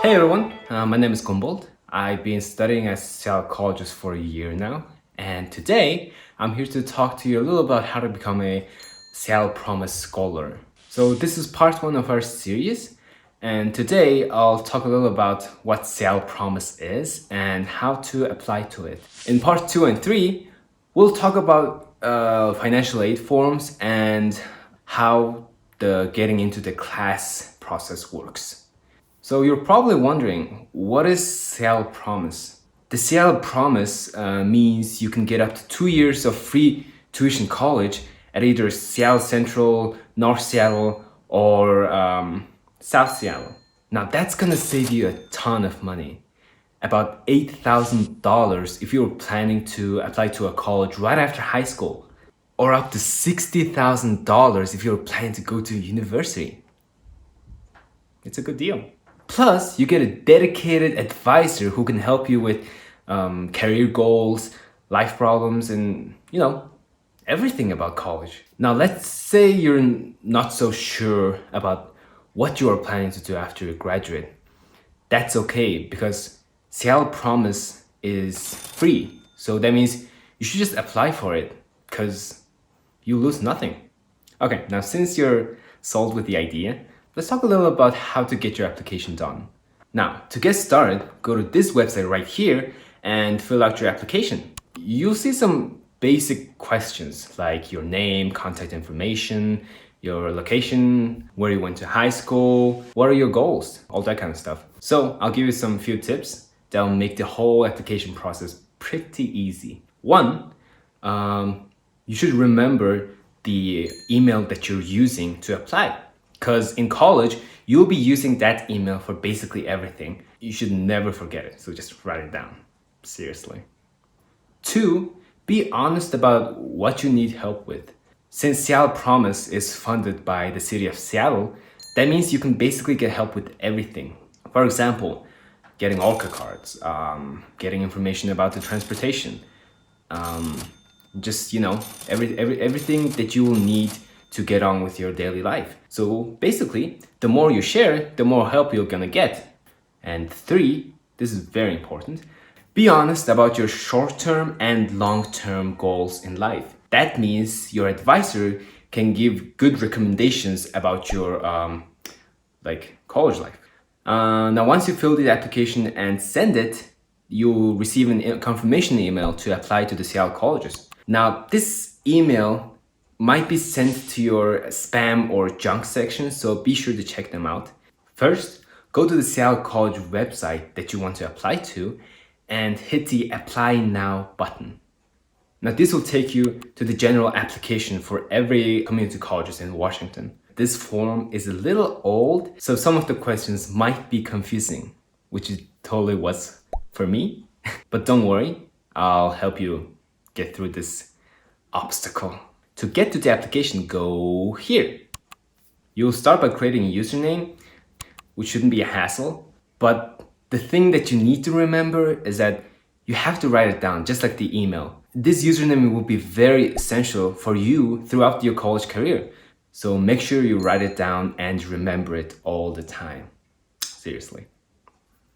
Hey everyone, my name is Gumbold. I've been studying at psychologist for a year now, and today I'm here to talk to you a little about how to become a Seattle Promise Scholar. So this is part one of our series, and today I'll talk a little about what Seattle Promise is and how to apply to it. In part two and three, we'll talk about financial aid forms and how the getting into the class process works. So you're probably wondering, what is Seattle Promise? The Seattle Promise means you can get up to 2 years of free tuition college at either Seattle Central, North Seattle, or South Seattle. Now that's gonna save you a ton of money. About $8,000 if you're planning to apply to a college right after high school, or up to $60,000 if you're planning to go to university. It's a good deal. Plus, you get a dedicated advisor who can help you with career goals, life problems, and everything about college. Now, let's say you're not so sure about what you are planning to do after you graduate. That's okay because Seattle Promise is free. So that means you should just apply for it because you lose nothing. Okay, now since you're sold with the idea, let's talk a little about how to get your application done. Now, to get started, go to this website right here and fill out your application. You'll see some basic questions like your name, contact information, your location, where you went to high school, what are your goals, all that kind of stuff. So I'll give you some few tips that'll make the whole application process pretty easy. One, you should remember the email that you're using to apply. Because in college, you'll be using that email for basically everything. You should never forget it, so just write it down. Seriously. Two, be honest about what you need help with. Since Seattle Promise is funded by the city of Seattle, that means you can basically get help with everything. For example, getting ORCA cards, getting information about the transportation, everything that you will need to get on with your daily life. So basically, the more you share, the more help you're gonna get. And three, this is very important, be honest about your short-term and long-term goals in life. That means your advisor can give good recommendations about your college life. Now, once you fill the application and send it, you'll receive a confirmation email to apply to the Seattle colleges. Now, this email might be sent to your spam or junk section, so be sure to check them out. First, go to the Seattle College website that you want to apply to and hit the Apply Now button. Now, this will take you to the general application for every community colleges in Washington. This form is a little old, so some of the questions might be confusing, which it totally was for me. But don't worry, I'll help you get through this obstacle. To get to the application, go here. You'll start by creating a username, which shouldn't be a hassle. But the thing that you need to remember is that you have to write it down, just like the email. This username will be very essential for you throughout your college career. So make sure you write it down and remember it all the time. Seriously.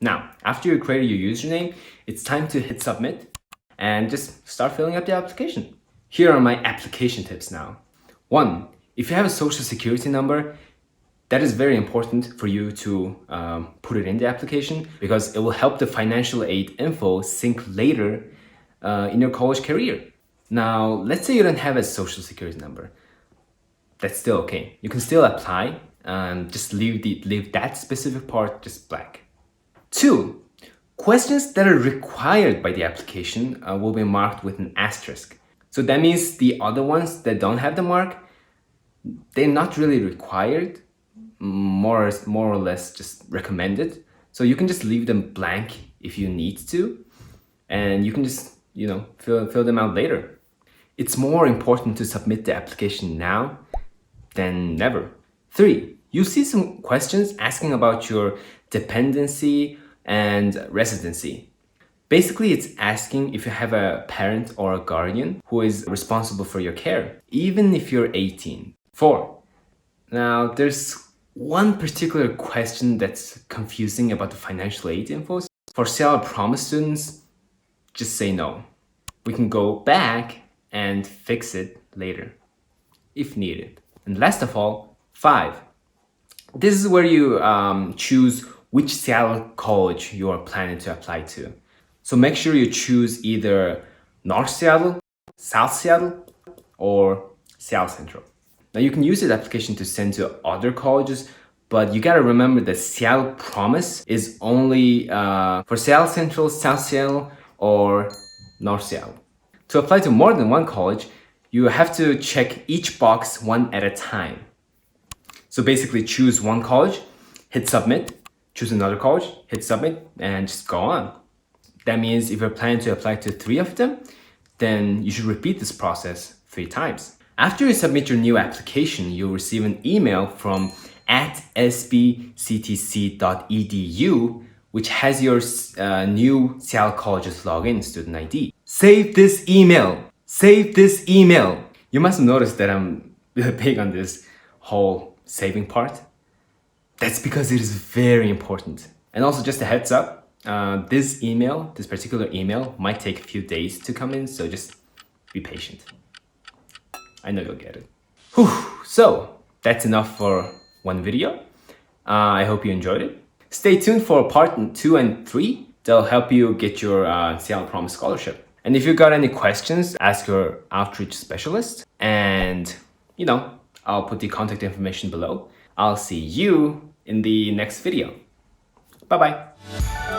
Now, after you created your username, it's time to hit submit and just start filling out the application. Here are my application tips now. One, if you have a social security number, that is very important for you to put it in the application because it will help the financial aid info sync later in your college career. Now, let's say you don't have a social security number. That's still okay. You can still apply and just leave that specific part just blank. Two, questions that are required by the application will be marked with an asterisk. So that means the other ones that don't have the mark, they're not really required, more or less just recommended. So you can just leave them blank if you need to, and you can just, fill them out later. It's more important to submit the application now than never. Three, you see some questions asking about your dependency and residency. Basically, it's asking if you have a parent or a guardian who is responsible for your care, even if you're 18. 4. Now, there's one particular question that's confusing about the financial aid info. For Cielo Promise students, just say no. We can go back and fix it later if needed. And last of all, 5. This is where you choose which Seattle college you are planning to apply to. So make sure you choose either North Seattle, South Seattle, or Seattle Central. Now you can use this application to send to other colleges, but you gotta remember that Seattle Promise is only for Seattle Central, South Seattle, or North Seattle. To apply to more than one college, you have to check each box one at a time. So basically choose one college, hit submit, choose another college, hit submit, and just go on. That means if you're planning to apply to 3 of them, then you should repeat this process 3 times. After you submit your new application, you'll receive an email from @sbctc.edu, which has your new Seattle College's login student ID. Save this email! Save this email! You must have noticed that I'm big on this whole saving part. That's because it is very important. And also just a heads up, this particular email might take a few days to come in, so just be patient. I know you'll get it. Whew. So that's enough for one video. I hope you enjoyed it. Stay tuned for part 2 and 3. They'll help you get your Seattle Promise scholarship. And if you got any questions, ask your outreach specialist. And, I'll put the contact information below. I'll see you in the next video. Bye-bye.